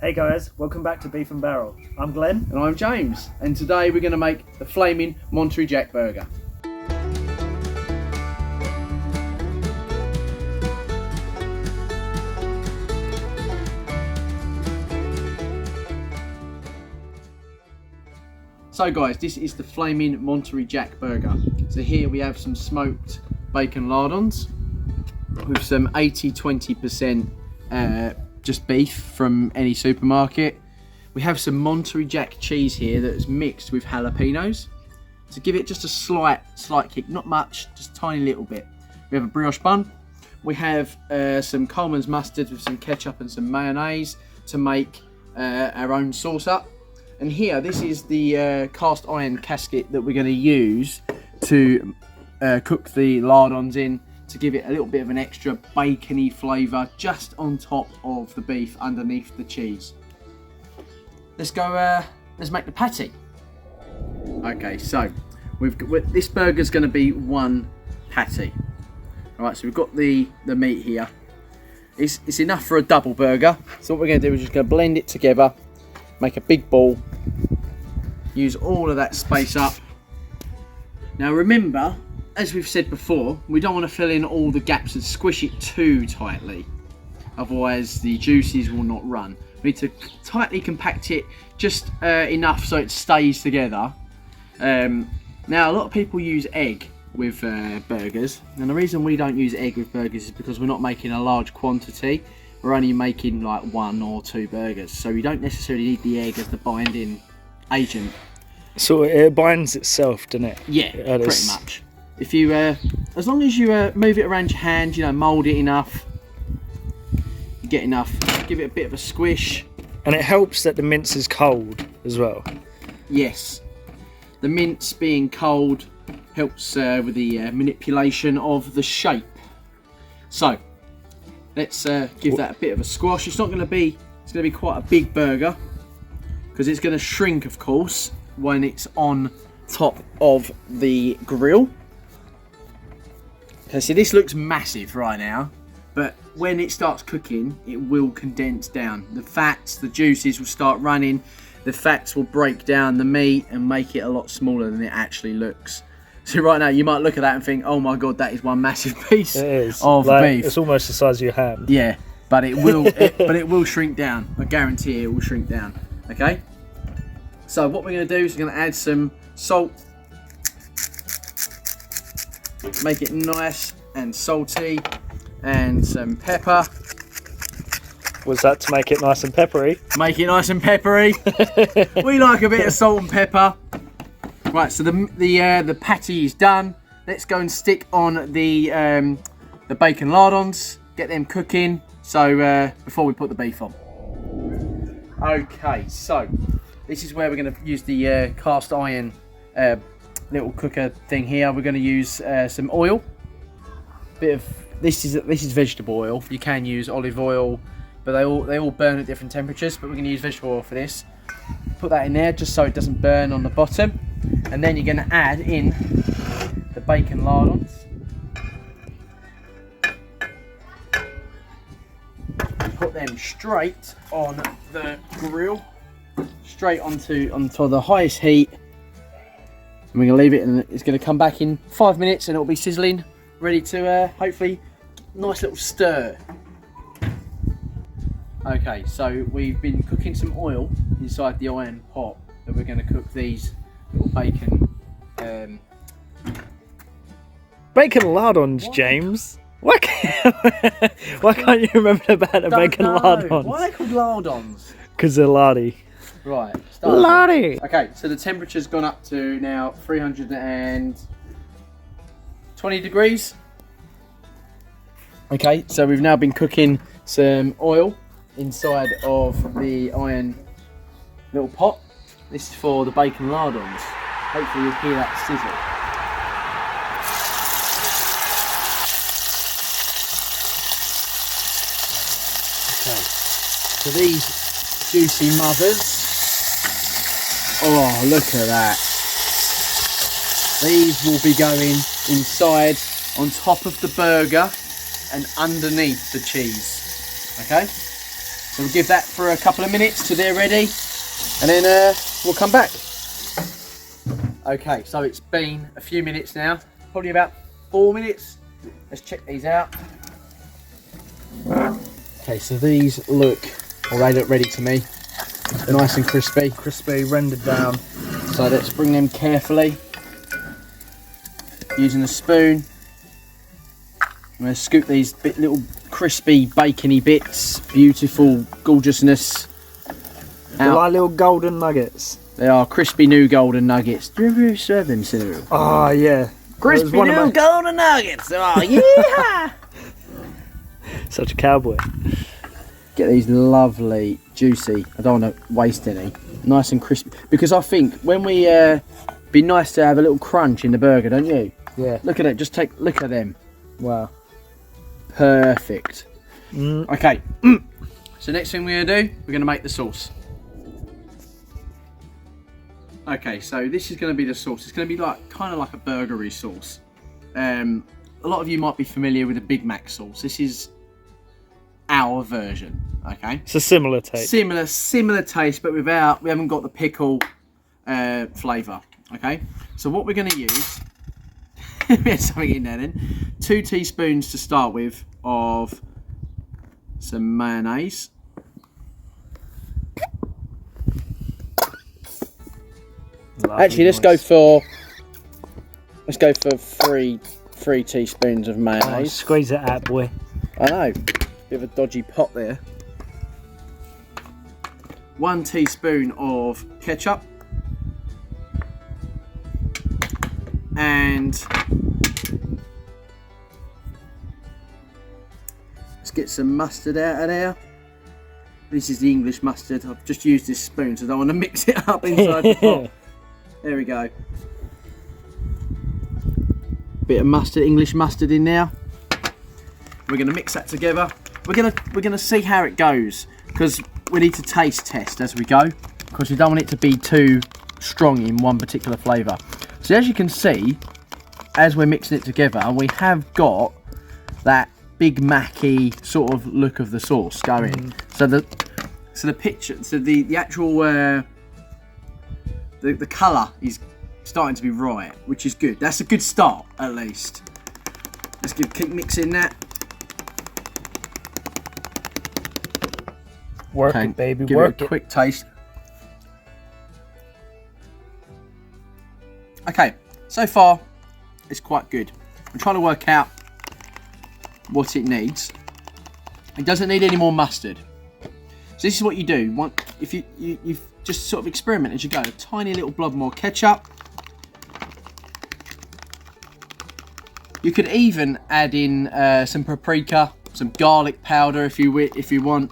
Hey guys, welcome back to Beef and Barrel. I'm Glenn. And I'm James, and today we're going to make the flaming Montery Jack burger. So guys, this is the flaming Montery Jack burger. So here we have some smoked bacon lardons with some 80-20% just beef from any supermarket. We have some Montery Jack cheese here that is mixed with jalapenos to give it just a slight kick, not much, just a tiny little bit. We have a brioche bun. We have some Coleman's mustard with some ketchup and some mayonnaise to make our own sauce up. And here, this is the cast iron casket that we're going to use to cook the lardons in, to give it a little bit of an extra bacony flavour just on top of the beef underneath the cheese. Let's go, let's make the patty. Okay, so this burger's going to be one patty. Alright, so we've got the meat here. It's enough for a double burger. So what we're going to do is just going to blend it together, make a big ball, use all of that space up. Now remember, as we've said before, we don't want to fill in all the gaps and squish it too tightly, otherwise the juices will not run. We need to tightly compact it just enough so it stays together. Now a lot of people use egg with burgers, and the reason we don't use egg with burgers is because we're not making a large quantity. We're only making like 1 or 2 burgers, so you don't necessarily need the egg as the binding agent. So it binds itself, doesn't it? Yeah, pretty much. If you, as long as you move it around your hand, you know, mould it enough, you get enough, give it a bit of a squish. And it helps that the mince is cold as well. Yes, the mince being cold helps with the manipulation of the shape. So let's give that a bit of a squash. It's going to be quite a big burger because it's going to shrink, of course, when it's on top of the grill. Okay, so this looks massive right now, but when it starts cooking, it will condense down. The fats, the juices will start running. The fats will break down the meat and make it a lot smaller than it actually looks. So right now, you might look at that and think, "Oh my god, that is one massive piece of beef." It's almost the size of your hand. Yeah, but it will, it will shrink down. I guarantee it will shrink down. Okay. So what we're going to do is we're going to add some salt. Make it nice and salty, and some pepper. Was that to make it nice and peppery? Make it nice and peppery. We like a bit of salt and pepper. Right, so the patty is done. Let's go and stick on the bacon lardons. Get them cooking. So before we put the beef on. Okay, so this is where we're going to use the cast iron little cooker thing here. We're going to use some oil. This is vegetable oil. You can use olive oil, but they all burn at different temperatures. But we're going to use vegetable oil for this. Put that in there just so it doesn't burn on the bottom, and then you're going to add in the bacon lardons. Put them straight on the grill, straight onto the highest heat. And we're going to leave it, and it's going to come back in 5 minutes, and it'll be sizzling, ready to hopefully nice little stir. Okay, so we've been cooking some oil inside the iron pot that we're going to cook these little bacon. Bacon lardons, James. Why can't you remember about the bacon lardons? Why are they called lardons? Because they're lardy. Right. Lardy. Okay, so the temperature's gone up to now 320 degrees. Okay, so we've now been cooking some oil inside of the iron little pot. This is for the bacon lardons. Hopefully you'll hear that sizzle. Okay, so these juicy mothers. Oh, look at that. These will be going inside on top of the burger and underneath the cheese. Okay? So we'll give that for a couple of minutes till they're ready, and then we'll come back. Okay, so it's been a few minutes now, probably about 4 minutes. Let's check these out. Okay, so these look, well, they look ready to me. They're nice and crispy. Crispy, rendered down. So let's bring them carefully using a spoon. I'm going to scoop these little crispy bacony bits, beautiful gorgeousness They're out. like little golden nuggets. They are crispy new golden nuggets. Do you ever serve them, Cyril? Oh yeah. Crispy new golden nuggets. Oh yeah! Such a cowboy. Get these lovely, juicy. I don't want to waste any. Nice and crispy. Because I think when we be nice to have a little crunch in the burger, don't you? Yeah. Look at it. Just take look at them. Wow. Perfect. Mm. Okay. So next thing we're gonna do, we're gonna make the sauce. Okay, so this is gonna be the sauce. It's gonna be like kind of like a burgery sauce. A lot of you might be familiar with the Big Mac sauce. This is our version. Okay. It's a similar taste. Similar taste, but we haven't got the pickle flavour. Okay. So what we're gonna use. We had something in there then. 2 teaspoons to start with of some mayonnaise. Lovely, Actually, let's go for 3 teaspoons of Oh, mayonnaise. squeeze it out, boy. I know, bit of a dodgy pot there. 1 teaspoon of ketchup. And let's get some mustard out of there. This is the English mustard. I've just used this spoon, so I don't want to mix it up inside the pot. There we go. Bit of mustard, English mustard in there. We're going to mix that together. We're going to see how it goes, because we need to taste test as we go, because we don't want it to be too strong in one particular flavour. So as you can see, as we're mixing it together, we have got that Big Mac-y sort of look of the sauce going. So the picture, so the actual the colour is starting to be right, which is good. That's a good start, at least. Let's keep mixing that. Work it, baby. Give Work it a quick taste. Okay, so far it's quite good. I'm trying to work out what it needs. It doesn't need any more mustard. So this is what you do. If you've just sort of experiment as you go. A tiny little blob more ketchup. You could even add in some paprika, some garlic powder if you want.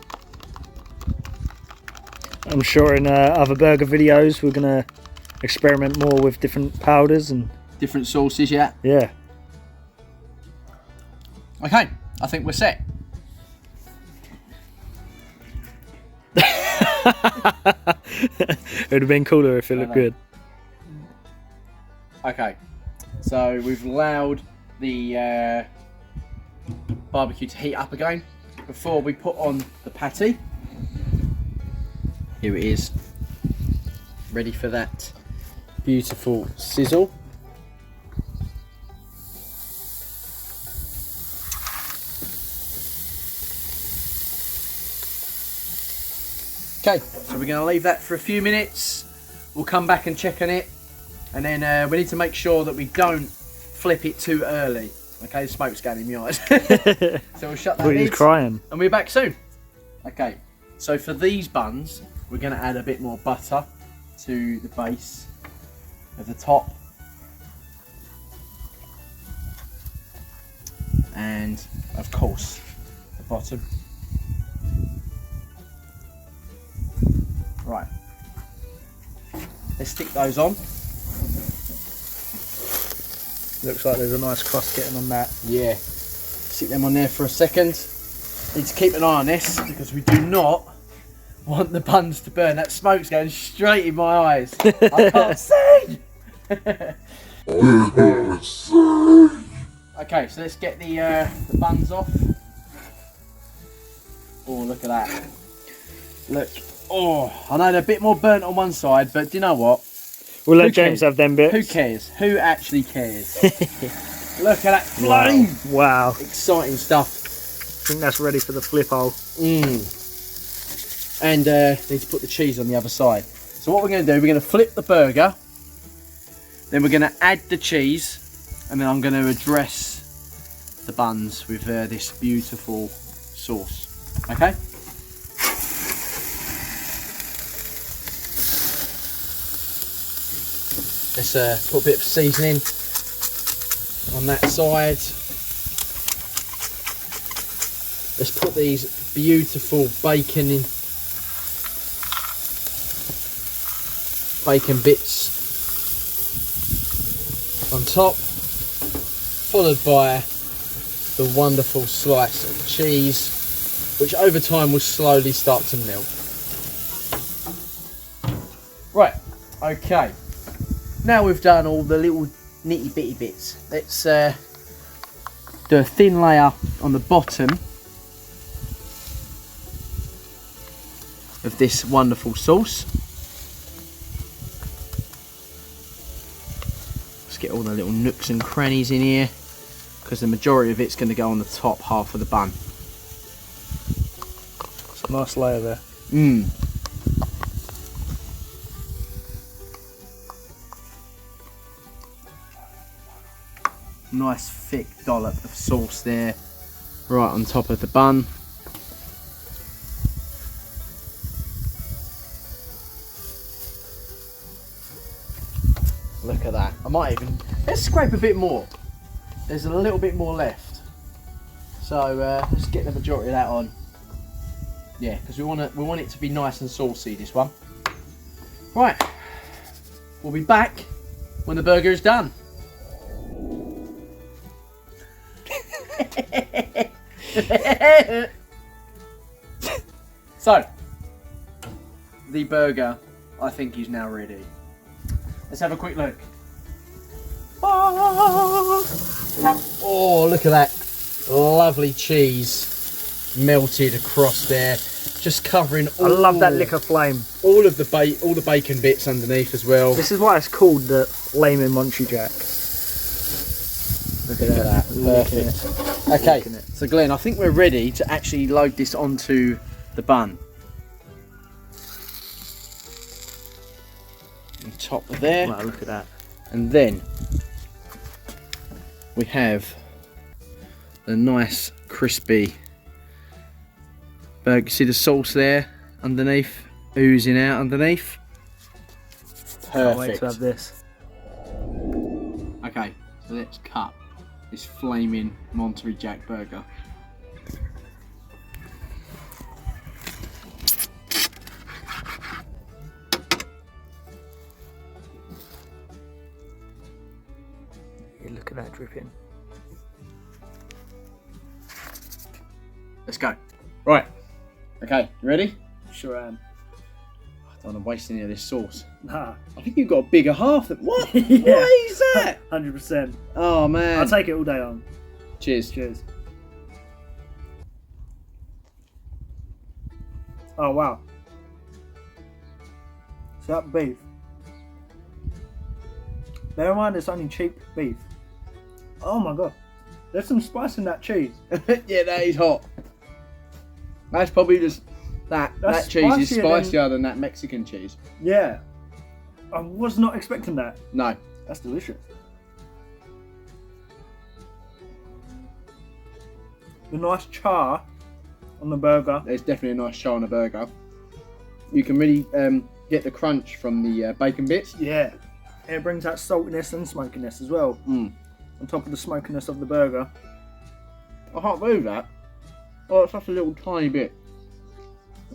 I'm sure in other burger videos we're gonna experiment more with different powders and different sauces. Yeah. Yeah. Okay, I think we're set. It would have been cooler if it looked good. Okay, so we've allowed the barbecue to heat up again before we put on the patty. Here it is, ready for that beautiful sizzle. Okay, so we're going to leave that for a few minutes. We'll come back and check on it, and then we need to make sure that we don't flip it too early. Okay, the smoke's going in my eyes. So we'll shut that He's lid, crying. and we're back soon. Okay, so for these buns, we're going to add a bit more butter to the base of the top. And, of course, the bottom. Right, let's stick those on. Looks like there's a nice crust getting on that. Yeah, stick them on there for a second. Need to keep an eye on this because we do not want the buns to burn. That smoke's going straight in my eyes. I can't see. Okay, so let's get the buns off. Oh, look at that. Look. Oh, I know they're a bit more burnt on one side, but do you know what? We'll Who let James cares? have them bits. Who cares? Who actually cares? Look at that flame! Wow. Exciting stuff. I think that's ready for the flip hole. And need to put the cheese on the other side. So what we're going to do, we're going to flip the burger, then we're going to add the cheese, and then I'm going to address the buns with this beautiful sauce. Okay? Let's put a bit of seasoning on that side. Let's put these beautiful bacon bits on top, followed by the wonderful slice of cheese, which over time will slowly start to melt. Right, okay. Now we've done all the little nitty bitty bits, let's do a thin layer on the bottom of this wonderful sauce. Let's get all the little nooks and crannies in here, because the majority of it's going to go on the top half of the bun. It's a nice layer there. Nice thick dollop of sauce there, right on top of the bun. Look at that. I might even, let's scrape a bit more. There's a little bit more left. So let's get the majority of that on. Yeah, because we want it to be nice and saucy, this one. Right. We'll be back when the burger is done. So, the burger, I think, is now ready. Let's have a quick look. Oh, look at that lovely cheese melted across there, just covering all. I love that lick of flame. All of the bacon bits underneath as well. This is why it's called the flaming Montery Jack. Look at that. Perfect. Okay, so Glenn, I think we're ready to actually load this onto the bun. On top of there. Wow, look at that. And then we have the nice crispy burger. See the sauce there underneath, oozing out underneath. Can't wait Perfect. to have this. Okay, so let's cut this flaming Montery Jack burger. Yeah, look at that dripping. Let's go. Right. Okay, you ready? Sure am. I don't want to waste any of this sauce. Nah. I think you've got a bigger half than what? Yeah. Why is that? 100%. Oh man. I'll take it all day on. Cheers. Cheers. Oh wow. So that beef. Bear in mind it's only cheap beef. Oh my god. There's some spice in that cheese. Yeah, that is hot. That's probably just that cheese is spicier than that Mexican cheese. Yeah. I was not expecting that. No. That's delicious. The nice char on the burger. There's definitely a nice char on a burger. You can really get the crunch from the bacon bits. Yeah. It brings that saltiness and smokiness as well. Mm. On top of the smokiness of the burger. I can't believe that. Oh, it's such a little tiny bit.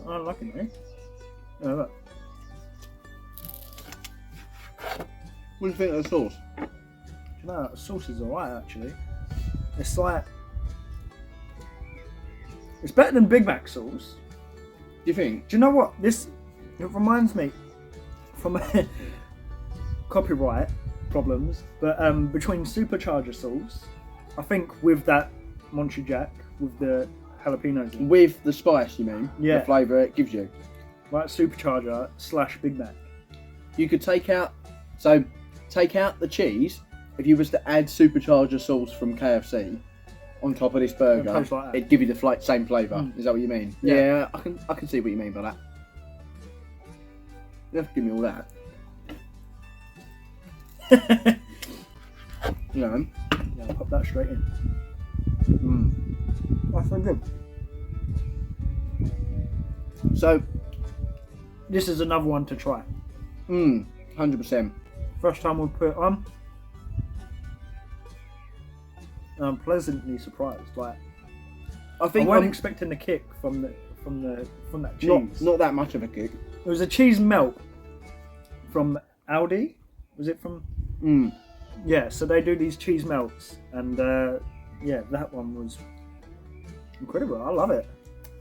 I like it, mate. Yeah, look. What do you think of the sauce? Do you know, the sauce is alright actually. It's like... It's better than Big Mac sauce. Do you think? Do you know what? It reminds me from copyright problems, but between supercharger sauce, I think with that Montery Jack, with the jalapenos in. With the spice, you mean? Yeah. The flavour it gives you. like supercharger / Big Mac. You could take out the cheese. If you was to add supercharger sauce from KFC on top of this burger, It tastes like that. it'd give you the same flavour. Is that what you mean? Yeah. I can see what you mean by that. You have to give me all that. You know. Yeah, I'll pop that straight in. That's so good. So, This is another one to try. 100%. First time we'll put it on. I'm pleasantly surprised. Like, I think I wasn't I'm expecting the kick from that cheese. not that much of a kick. It was a cheese melt from Aldi. Was it from? Yeah. So they do these cheese melts, and yeah, that one was incredible. I love it.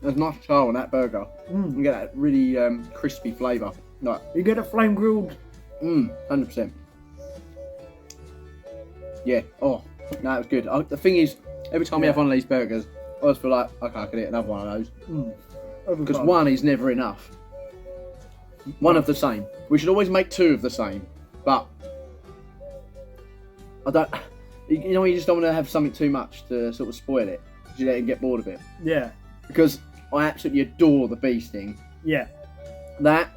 There's nice char on that burger. You get that really crispy flavour. Like, You get a flame grilled. 100%. Yeah. Oh, no, it was good. The thing is, every time we have one of these burgers, I always feel like, okay, I could eat another one of those. Because one is never enough. One of the same. We should always make two of the same. But I don't. You know, you just don't want to have something too much to sort of spoil it. Because you let get bored of it. Yeah. Because I absolutely adore the bee sting. Yeah. That.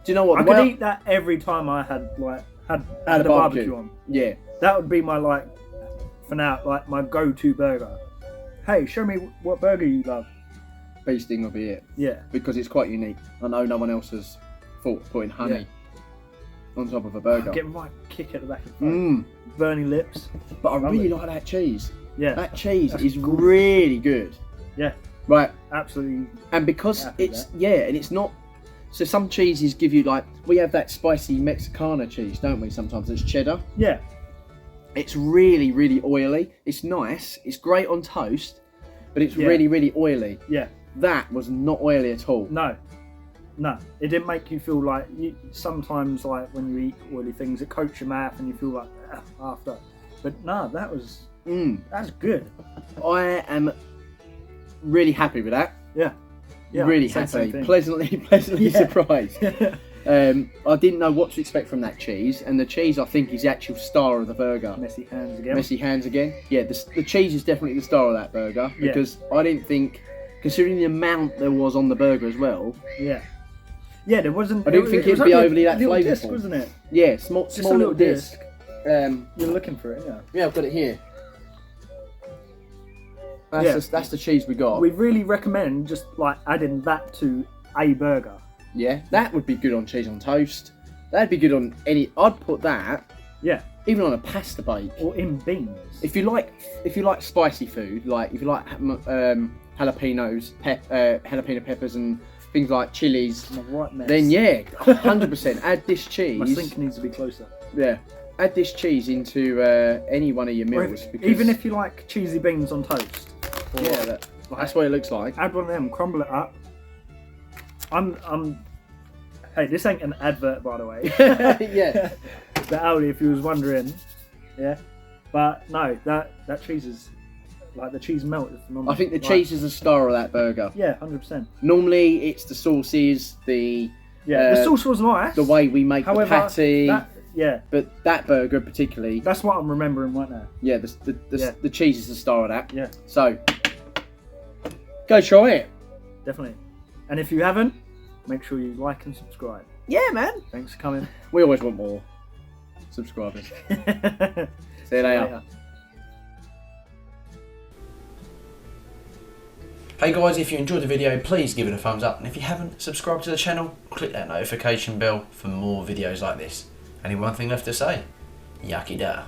Do you know what? I could eat that every time I had a barbecue on. Yeah. That would be my for now, my go-to burger. Hey, show me what burger you love. Bee sting will be it. Yeah. Because it's quite unique. I know no one else has thought of putting honey on top of a burger. Get right kick at the back of the throat. Burning lips. But I really like that cheese. Yeah. That cheese is really good. Yeah. Right. Absolutely. And because and it's not. So some cheeses give you we have that spicy Mexicana cheese, don't we? Sometimes it's cheddar. Yeah. It's really, really oily. It's nice. It's great on toast, but it's really, really oily. Yeah. That was not oily at all. No. It didn't make you feel like sometimes when you eat oily things, it coats your mouth and you feel like after. But no, that was that's good. I am really happy with that. Yeah. Yeah, really happy, pleasantly surprised. I didn't know what to expect from that cheese, and the cheese I think is the actual star of the burger. Messy hands again. Messy hands again. Yeah, the cheese is definitely the star of that burger because I didn't think, considering the amount there was on the burger as well. Yeah. Yeah, there wasn't. I didn't think it'd be overly that flavourful, disc, wasn't it? Yeah, small little disc. You're looking for it, yeah. Yeah, I've got it here. That's the cheese we got. We really recommend just adding that to a burger. Yeah, that would be good on cheese on toast. That'd be good on any. I'd put that. Yeah. Even on a pasta bake. Or in beans. If you like spicy food, if you like jalapenos, jalapeno peppers and things like chilies, then 100% add this cheese. My sink needs to be closer. Yeah. Add this cheese into any one of your meals. Even if you like cheesy beans on toast. That's what it looks like. Add one of them, crumble it up. Hey, this ain't an advert, by the way. Yeah. The Aldi, if you was wondering. Yeah. But no, that cheese is the cheese melt is phenomenal. I think the cheese is the star of that burger. Yeah, 100%. Normally it's the sauces, the sauce was nice. The way we make the patty. But that burger particularly. That's what I'm remembering right now. Yeah, the cheese is the star of that. Yeah. So go try it. Definitely. And if you haven't, make sure you like and subscribe. Yeah, man. Thanks for coming. We always want more subscribers. See you later. Hey guys, if you enjoyed the video, please give it a thumbs up, and if you haven't subscribed to the channel, click that notification bell for more videos like this. Only one thing left to say, Yaki da.